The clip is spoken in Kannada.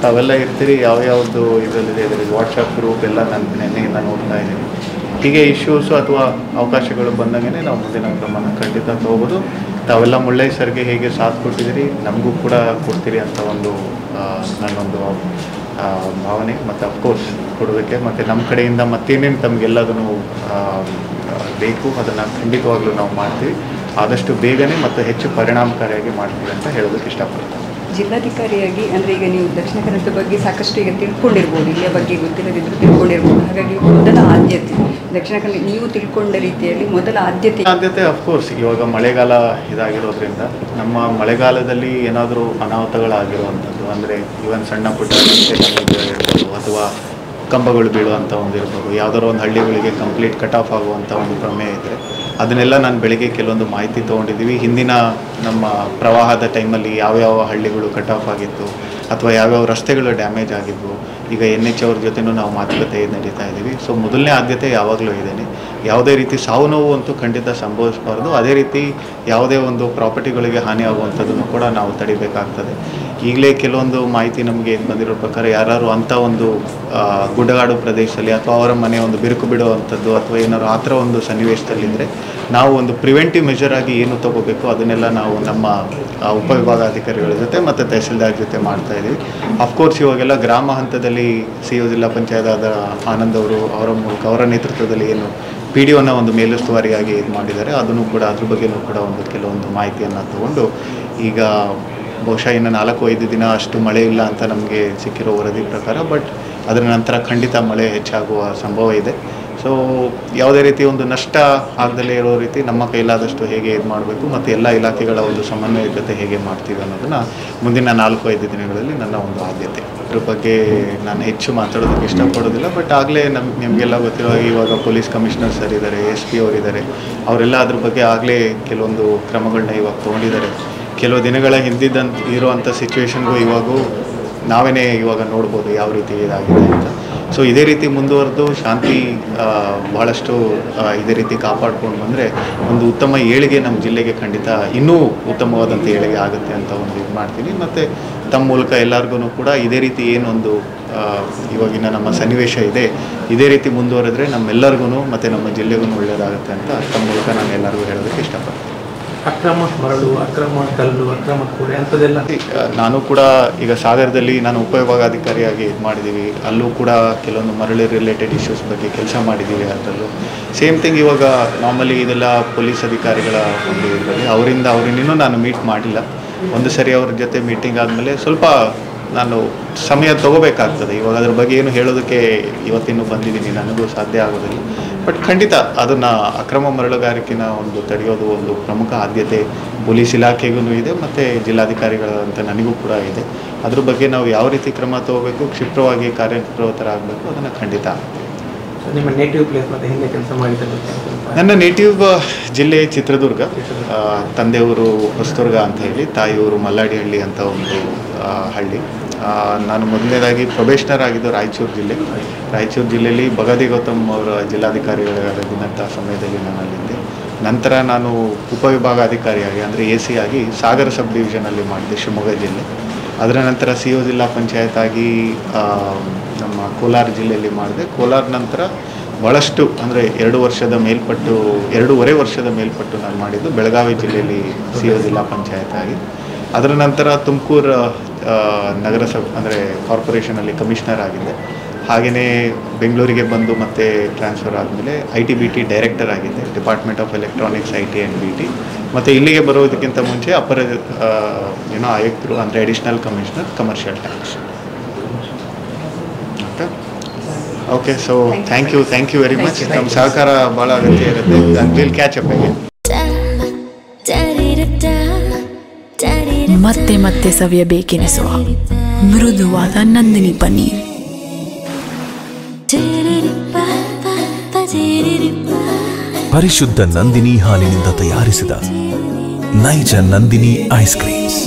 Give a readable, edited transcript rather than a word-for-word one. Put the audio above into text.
ತಾವೆಲ್ಲ ಇರ್ತೀರಿ, ಯಾವ್ಯಾವುದು ಇದರಲ್ಲಿದೆ ವಾಟ್ಸಪ್ ಗ್ರೂಪ್ ಎಲ್ಲ ನಾನು ನೆನ್ನೆಯಿಂದ ನೋಡ್ತಾ ಇದ್ದೀನಿ. ಹೀಗೆ ಇಶ್ಯೂಸು ಅಥವಾ ಅವಕಾಶಗಳು ಬಂದಂಗೆ ನಾವು ಮುಂದಿನ ಕ್ರಮನ ಖಂಡಿತ ತೊಗೋಬೋದು. ತಾವೆಲ್ಲ ಮುಳ್ಳೈ ಸರ್ಗೆ ಹೇಗೆ ಸಾಥ್ ಕೊಟ್ಟಿದ್ದೀರಿ, ನಮಗೂ ಕೂಡ ಕೊಡ್ತೀರಿ ಅಂತ ಒಂದು ನನ್ನೊಂದು ಭಾವನೆ. ಮತ್ತು ಅಫ್ಕೋರ್ಸ್ ಕೊಡೋದಕ್ಕೆ ಮತ್ತು ನಮ್ಮ ಕಡೆಯಿಂದ ಮತ್ತೇನೇನು ತಮಗೆಲ್ಲದೂ ಬೇಕು ಅದನ್ನು ಖಂಡಿತವಾಗ್ಲೂ ನಾವು ಮಾಡ್ತೀವಿ. ಆದಷ್ಟು ಬೇಗನೆ ಮತ್ತು ಹೆಚ್ಚು ಪರಿಣಾಮಕಾರಿಯಾಗಿ ಮಾಡ್ತೀವಿ ಅಂತ ಹೇಳೋದಕ್ಕೆ ಇಷ್ಟಪಡ್ತೀನಿ. ಜಿಲ್ಲಾಧಿಕಾರಿಯಾಗಿ ಅಂದರೆ ಈಗ ನೀವು ದಕ್ಷಿಣ ಕನ್ನಡದ ಬಗ್ಗೆ ಸಾಕಷ್ಟು ಈಗ ತಿಳ್ಕೊಂಡಿರ್ಬೋದು, ಇಲ್ಲಿಯ ಬಗ್ಗೆ ಗೊತ್ತಿಲ್ಲದಿದ್ದರೂ ತಿಳ್ಕೊಂಡಿರ್ಬೋದು. ಹಾಗಾಗಿ ಮೊದಲ ಆದ್ಯತೆ ದಕ್ಷಿಣ ಕನ್ನಡ ನೀವು ತಿಳ್ಕೊಂಡ ರೀತಿಯಲ್ಲಿ ಮೊದಲ ಆದ್ಯತೆ ಅಫ್ಕೋರ್ಸ್ ಇವಾಗ ಮಳೆಗಾಲ ಇದಾಗಿರೋದ್ರಿಂದ ನಮ್ಮ ಮಳೆಗಾಲದಲ್ಲಿ ಏನಾದರೂ ಅನಾಹುತಗಳಾಗಿರುವಂಥದ್ದು ಅಂದರೆ ಇವನ್ ಸಣ್ಣ ಪುಟ್ಟ ಇರ್ಬೋದು ಅಥವಾ ಕಂಬಗಳು ಬೀಳುವಂಥ ಒಂದು ಇರ್ಬೋದು, ಯಾವುದಾದ್ರು ಒಂದು ಹಳ್ಳಿಗಳಿಗೆ ಕಂಪ್ಲೀಟ್ ಕಟ್ ಆಫ್ ಆಗುವಂಥ ಒಂದು ಪ್ರಮೇಯ ಇದ್ದರೆ ಅದನ್ನೆಲ್ಲ ನಾನು ಬೆಳಿಗ್ಗೆ ಕೆಲವೊಂದು ಮಾಹಿತಿ ತೊಗೊಂಡಿದ್ದೀವಿ. ಹಿಂದಿನ ನಮ್ಮ ಪ್ರವಾಹದ ಟೈಮಲ್ಲಿ ಯಾವ್ಯಾವ ಹಳ್ಳಿಗಳು ಕಟ್ ಆಫ್ ಆಗಿತ್ತು ಅಥವಾ ಯಾವ್ಯಾವ ರಸ್ತೆಗಳು ಡ್ಯಾಮೇಜ್ ಆಗಿದ್ವು, ಈಗ NH ಅವ್ರ ಜೊತೆನೂ ನಾವು ಮಾತುಕತೆ ನಡೀತಾ ಇದ್ದೀವಿ. ಸೊ ಮೊದಲನೇ ಆದ್ಯತೆ ಯಾವಾಗಲೂ ಇದ್ದೇನೆ. ಯಾವುದೇ ರೀತಿ ಸಾವು ನೋವು ಅಂತೂ ಖಂಡಿತ ಸಂಭವಿಸಬಾರ್ದು. ಅದೇ ರೀತಿ ಯಾವುದೇ ಒಂದು ಪ್ರಾಪರ್ಟಿಗಳಿಗೆ ಹಾನಿ ಆಗುವಂಥದ್ದನ್ನು ಕೂಡ ನಾವು ತಡಿಬೇಕಾಗ್ತದೆ. ಈಗಲೇ ಕೆಲವೊಂದು ಮಾಹಿತಿ ನಮಗೆ ಬಂದಿರೋ ಪ್ರಕಾರ ಯಾರು ಅಂಥ ಒಂದು ಗುಡ್ಡಗಾಡು ಪ್ರದೇಶದಲ್ಲಿ ಅಥವಾ ಅವರ ಮನೆ ಒಂದು ಬಿರುಕು ಬಿಡುವಂಥದ್ದು ಅಥವಾ ಏನಾದ್ರು ಆ ಥರ ಒಂದು ಸನ್ನಿವೇಶದಲ್ಲಿದ್ದರೆ ನಾವು ಒಂದು ಪ್ರಿವೆಂಟಿವ್ ಮೆಷರ್ ಆಗಿ ಏನು ತೊಗೋಬೇಕು ಅದನ್ನೆಲ್ಲ ನಾವು ನಮ್ಮ ಉಪವಿಭಾಗಾಧಿಕಾರಿಗಳ ಜೊತೆ ಮತ್ತು ತಹಸೀಲ್ದಾರ್ ಜೊತೆ ಮಾಡ್ತಾಯಿದ್ದೀವಿ. ಅಫ್ಕೋರ್ಸ್ ಇವಾಗೆಲ್ಲ ಗ್ರಾಮ ಹಂತದಲ್ಲಿ CO ಜಿಲ್ಲಾ ಪಂಚಾಯತ್ ಆದ ಆನಂದ್ ಅವರು ಅವರ ಮೂಲಕ ಅವರ ನೇತೃತ್ವದಲ್ಲಿ ಏನು PDOನ ಒಂದು ಮೇಲುಸ್ತುವಾರಿಯಾಗಿ ಇದು ಮಾಡಿದ್ದಾರೆ, ಅದನ್ನು ಕೂಡ ಅದ್ರ ಬಗ್ಗೆಯೂ ಕೂಡ ಒಂದು ಕೆಲವೊಂದು ಮಾಹಿತಿಯನ್ನು ತಗೊಂಡು ಈಗ ಬಹುಶಃ ಇನ್ನು 4-5 ದಿನ ಅಷ್ಟು ಮಳೆ ಇಲ್ಲ ಅಂತ ನಮಗೆ ಸಿಕ್ಕಿರೋ ವರದಿ ಪ್ರಕಾರ. ಬಟ್ ಅದರ ನಂತರ ಖಂಡಿತ ಮಳೆ ಹೆಚ್ಚಾಗುವ ಸಂಭವ ಇದೆ. ಸೊ ಯಾವುದೇ ರೀತಿ ಒಂದು ನಷ್ಟ ಆಗದಲ್ಲೇ ಇರೋ ರೀತಿ ನಮ್ಮ ಕೈಲಾದಷ್ಟು ಹೇಗೆ ಇದು ಮಾಡಬೇಕು ಮತ್ತು ಎಲ್ಲ ಇಲಾಖೆಗಳ ಒಂದು ಸಮನ್ವಯ ಜೊತೆ ಹೇಗೆ ಮಾಡ್ತೀವಿ ಅನ್ನೋದನ್ನು ಮುಂದಿನ 4-5 ದಿನಗಳಲ್ಲಿ ನನ್ನ ಒಂದು ಆದ್ಯತೆ. ಅದ್ರ ಬಗ್ಗೆ ನಾನು ಹೆಚ್ಚು ಮಾತಾಡೋದಕ್ಕೆ ಇಷ್ಟಪಡೋದಿಲ್ಲ. ಬಟ್ ಆಗಲೇ ನಿಮಗೆಲ್ಲ ಗೊತ್ತಿರೋ ಇವಾಗ ಪೊಲೀಸ್ ಕಮಿಷನರ್ ಸರ್ ಇದ್ದಾರೆ, SP ಅವರಿದ್ದಾರೆ, ಅವರೆಲ್ಲ ಅದ್ರ ಬಗ್ಗೆ ಆಗಲೇ ಕೆಲವೊಂದು ಕ್ರಮಗಳನ್ನ ಇವಾಗ ತೊಗೊಂಡಿದ್ದಾರೆ. ಕೆಲವು ದಿನಗಳ ಹಿಂದಿದ್ದಂತ ಇರುವಂಥ ಸಿಚುವೇಶನ್ಗೂ ಇವಾಗೂ ನಾವೇ ಇವಾಗ ನೋಡ್ಬೋದು ಯಾವ ರೀತಿ ಇದಾಗಿದೆ ಅಂತ. ಸೊ ಇದೇ ರೀತಿ ಮುಂದುವರೆದು ಶಾಂತಿ ಭಾಳಷ್ಟು ಇದೇ ರೀತಿ ಕಾಪಾಡ್ಕೊಂಡು ಬಂದರೆ ಒಂದು ಉತ್ತಮ ಏಳಿಗೆ ನಮ್ಮ ಜಿಲ್ಲೆಗೆ ಖಂಡಿತ ಇನ್ನೂ ಉತ್ತಮವಾದಂಥ ಏಳಿಗೆ ಆಗುತ್ತೆ ಅಂತ ಒಂದು ಇದು ಮಾಡ್ತೀನಿ. ಮತ್ತು ತಮ್ಮ ಮೂಲಕ ಎಲ್ಲರಿಗೂ ಕೂಡ ಇದೇ ರೀತಿ ಏನೊಂದು ಇವಾಗಿನ ನಮ್ಮ ಸನ್ನಿವೇಶ ಇದೆ ಇದೇ ರೀತಿ ಮುಂದುವರೆದ್ರೆ ನಮ್ಮೆಲ್ಲರಿಗೂ ಮತ್ತು ನಮ್ಮ ಜಿಲ್ಲೆಗೂ ಒಳ್ಳೆಯದಾಗುತ್ತೆ ಅಂತ ತಮ್ಮ ಮೂಲಕ ನಾನು ಎಲ್ಲರಿಗೂ ಹೇಳೋದಕ್ಕೆ ಇಷ್ಟಪಡ್ತೀನಿ. ಅಕ್ರಮ ಮರಳು, ಅಕ್ರಮ ಕಲ್ಲು, ಅಕ್ರಮ ಕೂಡೆ ಅಂಥದ್ದೆಲ್ಲ ನಾನು ಕೂಡ ಈಗ ಸಾಗರದಲ್ಲಿ ನಾನು ಉಪವಿಭಾಗಾಧಿಕಾರಿಯಾಗಿ ಇದು ಮಾಡಿದ್ದೀವಿ. ಅಲ್ಲೂ ಕೂಡ ಕೆಲವೊಂದು ಮರಳು ರಿಲೇಟೆಡ್ ಇಶ್ಯೂಸ್ ಬಗ್ಗೆ ಕೆಲಸ ಮಾಡಿದ್ದೀವಿ. ಅದರಲ್ಲೂ ಸೇಮ್ ಥಿಂಗ್ ಇವಾಗ ನಾರ್ಮಲಿ ಇದೆಲ್ಲ ಪೊಲೀಸ್ ಅಧಿಕಾರಿಗಳ ಒಂದು ಇದರಲ್ಲಿ ಅವರಿನ್ನೂ ನಾನು ಮೀಟ್ ಮಾಡಿಲ್ಲ. ಒಂದು ಸರಿ ಅವ್ರ ಜೊತೆ ಮೀಟಿಂಗ್ ಆದಮೇಲೆ ಸ್ವಲ್ಪ ನಾನು ಸಮಯ ತೊಗೋಬೇಕಾಗ್ತದೆ. ಇವಾಗ ಅದ್ರ ಬಗ್ಗೆ ಏನು ಹೇಳೋದಕ್ಕೆ ಇವತ್ತಿನ್ನೂ ಬಂದಿದ್ದೀನಿ, ನನಗೂ ಸಾಧ್ಯ ಆಗೋದಿಲ್ಲ. ಬಟ್ ಖಂಡಿತ ಅದನ್ನು ಅಕ್ರಮ ಮರಳುಗಾರಿಕೆನ ಒಂದು ತಡೆಯೋದು ಒಂದು ಪ್ರಮುಖ ಆದ್ಯತೆ ಪೊಲೀಸ್ ಇಲಾಖೆಗೂ ಇದೆ ಮತ್ತು ಜಿಲ್ಲಾಧಿಕಾರಿಗಳಂತ ನನಗೂ ಕೂಡ ಇದೆ. ಅದ್ರ ಬಗ್ಗೆ ನಾವು ಯಾವ ರೀತಿ ಕ್ರಮ ತೊಗೋಬೇಕು, ಕ್ಷಿಪ್ರವಾಗಿ ಕಾರ್ಯಪ್ರವೃತ್ತರಾಗಬೇಕು, ಅದನ್ನು ಖಂಡಿತ. ನಿಮ್ಮ ನೇಟಿವ್ ಪ್ಲೇಸ್ ಮತ್ತು ಹಿಂದೆ ಕೆಲಸ ಮಾಡಿದ್ದಾರೆ? ನನ್ನ ನೇಟಿವ್ ಜಿಲ್ಲೆ ಚಿತ್ರದುರ್ಗ, ತಂದೆಯವರು ಹೊಸದುರ್ಗ ಅಂತ ಹೇಳಿ, ತಾಯಿಯವರು ಮಲ್ಲಾಡಿಹಳ್ಳಿ ಅಂತ ಒಂದು ಹಳ್ಳಿ. ನಾನು ಮೊದಲನೇದಾಗಿ ಪ್ರೊಬೇಷನರ್ ಆಗಿದ್ದು ರಾಯಚೂರು ಜಿಲ್ಲೆಯಲ್ಲಿ ಬಗಾದಿ ಗೌತಮ್ ಅವರ ಜಿಲ್ಲಾಧಿಕಾರಿಗಳಿದ್ದಂಥ ಸಮಯದಲ್ಲಿ ನಾನು ಅಲ್ಲಿದ್ದೆ. ನಂತರ ನಾನು ಉಪವಿಭಾಗಾಧಿಕಾರಿಯಾಗಿ ಅಂದರೆ AC ಆಗಿ ಸಾಗರ ಸಬ್ ಡಿವಿಷನಲ್ಲಿ ಮಾಡಿದೆ, ಶಿವಮೊಗ್ಗ ಜಿಲ್ಲೆ. ಅದರ ನಂತರ CO ಜಿಲ್ಲಾ ಪಂಚಾಯತ್ ಆಗಿ ನಮ್ಮ ಕೋಲಾರ ಜಿಲ್ಲೆಯಲ್ಲಿ ಮಾಡಿದೆ. ಕೋಲಾರ ನಂತರ ಭಾಳಷ್ಟು ಅಂದರೆ 2.5 ವರ್ಷದ ಮೇಲ್ಪಟ್ಟು ನಾನು ಮಾಡಿದ್ದು ಬೆಳಗಾವಿ ಜಿಲ್ಲೆಯಲ್ಲಿ CO ಜಿಲ್ಲಾ ಪಂಚಾಯತ್ ಆಗಿ. ಅದರ ನಂತರ ತುಮಕೂರು ನಗರಸಭೆ ಅಂದರೆ ಕಾರ್ಪೊರೇಷನಲ್ಲಿ ಕಮಿಷನರ್ ಆಗಿದ್ದೆ. ಹಾಗೆಯೇ ಬೆಂಗಳೂರಿಗೆ ಬಂದು ಮತ್ತೆ ಟ್ರಾನ್ಸ್ಫರ್ ಆದಮೇಲೆ IT/BT ಡೈರೆಕ್ಟರ್ ಆಗಿದ್ದೆ, department of electronics, IT and BT. ಮತ್ತು ಇಲ್ಲಿಗೆ ಬರೋದಕ್ಕಿಂತ ಮುಂಚೆ ಅಪರ ಆಯುಕ್ತರು ಅಂದರೆ additional commissioner commercial tax. Okay, so thank you very much. ನಮ್ಮ ಸಹಕಾರ ಭಾಳ ಅಗತ್ಯ ಇರುತ್ತೆ. Will catch up again. ಮತ್ತೆ ಮತ್ತೆ ಸವಿಯಬೇಕೆನಿಸುವ ಮೃದುವಾದ ನಂದಿನಿ ಪನ್ನೀರ್, ಪರಿಶುದ್ಧ ನಂದಿನಿ ಹಾಲಿನಿಂದ ತಯಾರಿಸಿದ ನೈಜ ನಂದಿನಿ ಐಸ್ ಕ್ರೀಮ್ಸ್.